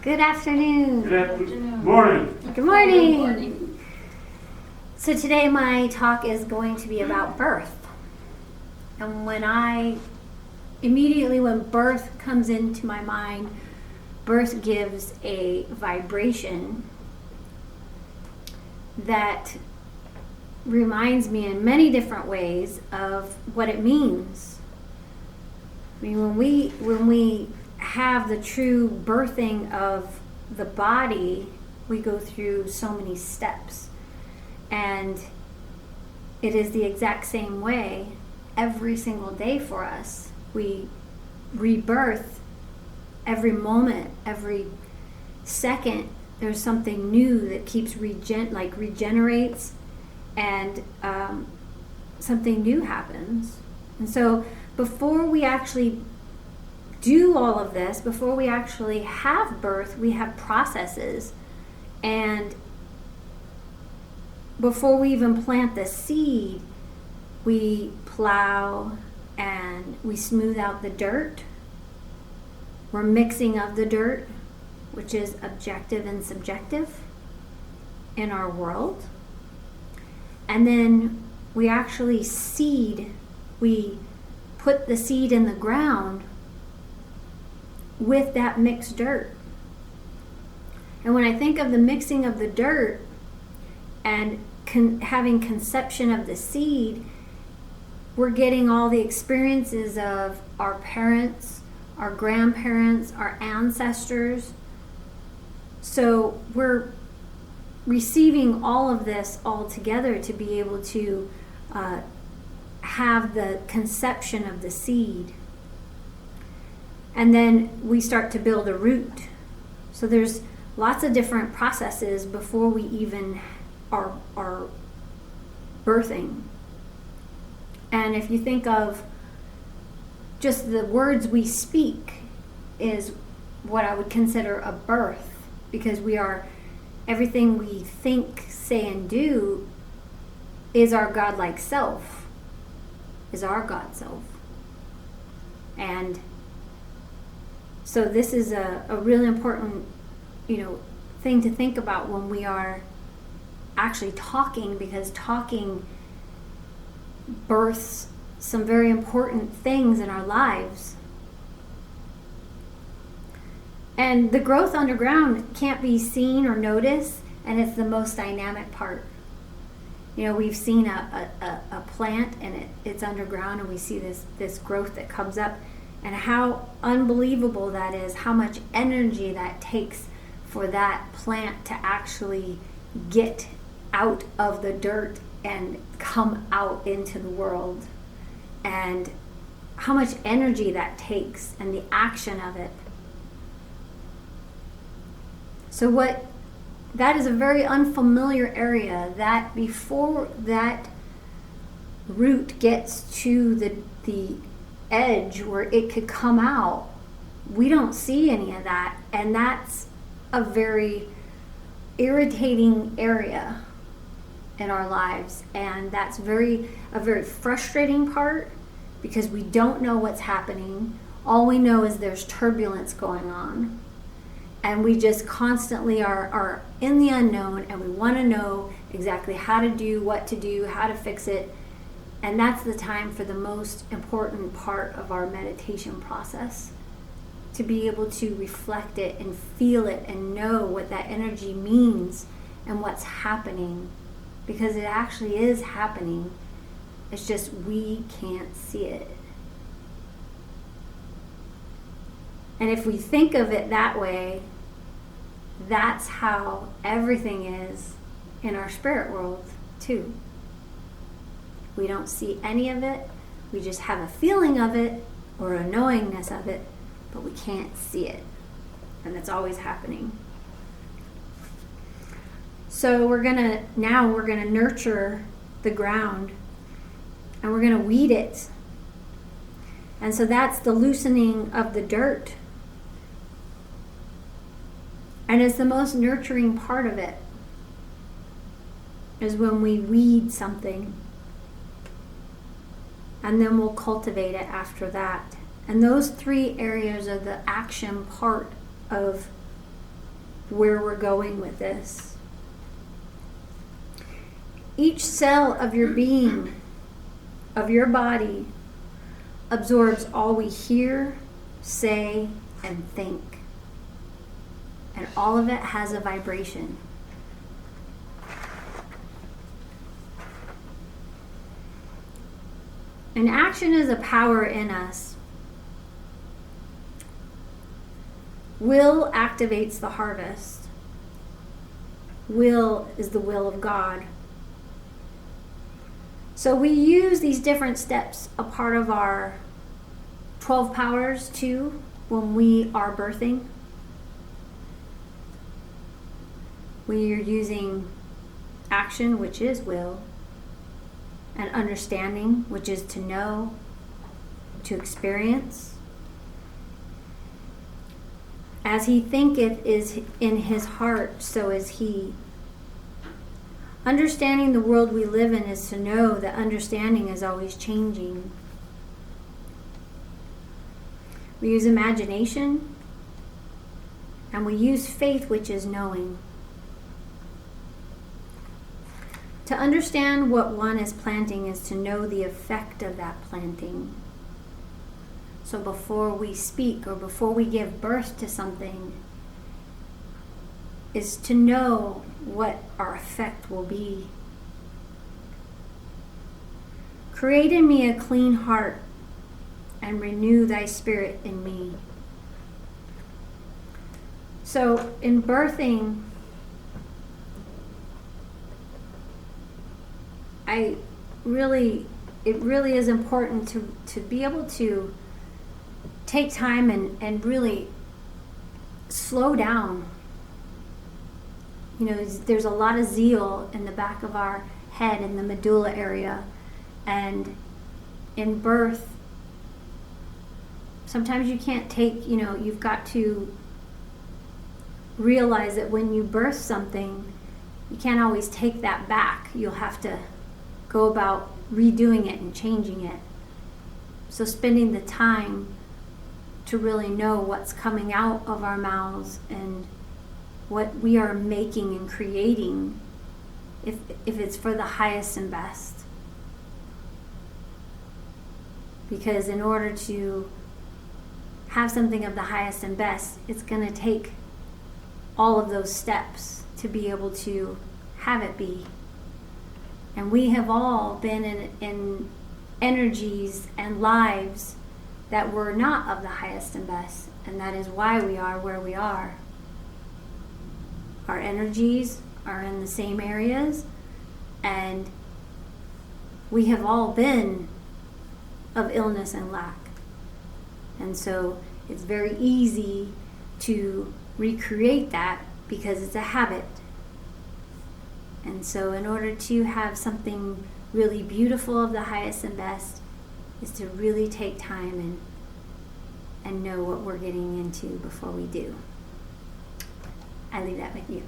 Good afternoon. Good afternoon. Morning. Good morning. So today my talk is going to be about birth. And when birth comes into my mind, birth gives a vibration that reminds me in many different ways of what it means. I mean, when we have the true birthing of the body, we go through so many steps. And it is the exact same way every single day for us. We rebirth every moment, every second. There's something new that keeps regenerates, and something new happens. And so before we actually do all of this, before we actually have birth, we have processes. And before we even plant the seed, we plow and we smooth out the dirt. We're mixing of the dirt, which is objective and subjective in our world. And then we actually seed, we put the seed in the ground with that mixed dirt. And when I think of the mixing of the dirt and having conception of the seed, we're getting all the experiences of our parents, our grandparents, our ancestors. So we're receiving all of this all together to be able to have the conception of the seed. And then we start to build a root. So there's lots of different processes before we even are birthing. And if you think of just the words we speak is what I would consider a birth, because everything we think, say, and do is our godlike self, is our God self. And so this is a really important, thing to think about when we are actually talking, because talking births some very important things in our lives. And the growth underground can't be seen or noticed, and it's the most dynamic part. We've seen a plant and it's underground, and we see this growth that comes up, and how unbelievable that is, how much energy that takes for that plant to actually get out of the dirt and come out into the world, and how much energy that takes and the action of it. So that is a very unfamiliar area, that before that root gets to the edge where it could come out, we don't see any of that. And that's a very irritating area in our lives. And that's a very frustrating part, because we don't know what's happening. All we know is there's turbulence going on. And we just constantly are in the unknown, and we want to know exactly how to do, what to do, how to fix it. And that's the time for the most important part of our meditation process, to be able to reflect it and feel it and know what that energy means and what's happening, because it actually is happening. It's just we can't see it. And if we think of it that way, that's how everything is in our spirit world too. We don't see any of it. We just have a feeling of it or a knowingness of it, but we can't see it. And it's always happening. So we're gonna nurture the ground, and we're gonna weed it. And so that's the loosening of the dirt. And it's the most nurturing part of it, is when we weed something, and then we'll cultivate it after that. And those three areas are the action part of where we're going with this. Each cell of your being, of your body, absorbs all we hear, say, and think. And all of it has a vibration. And action is a power in us. Will activates the harvest. Will is the will of God. So we use these different steps, a part of our 12 powers too, when we are birthing. We are using action, which is will, and understanding, which is to know, to experience. As he thinketh is in his heart, so is he. Understanding the world we live in is to know that understanding is always changing. We use imagination, and we use faith, which is knowing. To understand what one is planting is to know the effect of that planting. So before we speak or before we give birth to something, is to know what our effect will be. Create in me a clean heart and renew thy spirit in me. So in birthing, it really is important to be able to take time and really slow down. You know, there's a lot of zeal in the back of our head, in the medulla area. And in birth, sometimes you can't take, you've got to realize that when you birth something, you can't always take that back. You'll have to go about redoing it and changing it. So spending the time to really know what's coming out of our mouths and what we are making and creating, if it's for the highest and best. Because in order to have something of the highest and best, it's going to take all of those steps to be able to have it be. And we have all been in energies and lives that were not of the highest and best. And that is why we are where we are. Our energies are in the same areas, and we have all been of illness and lack. And so it's very easy to recreate that because it's a habit. And so in order to have something really beautiful of the highest and best is to really take time and know what we're getting into before we do. I leave that with you.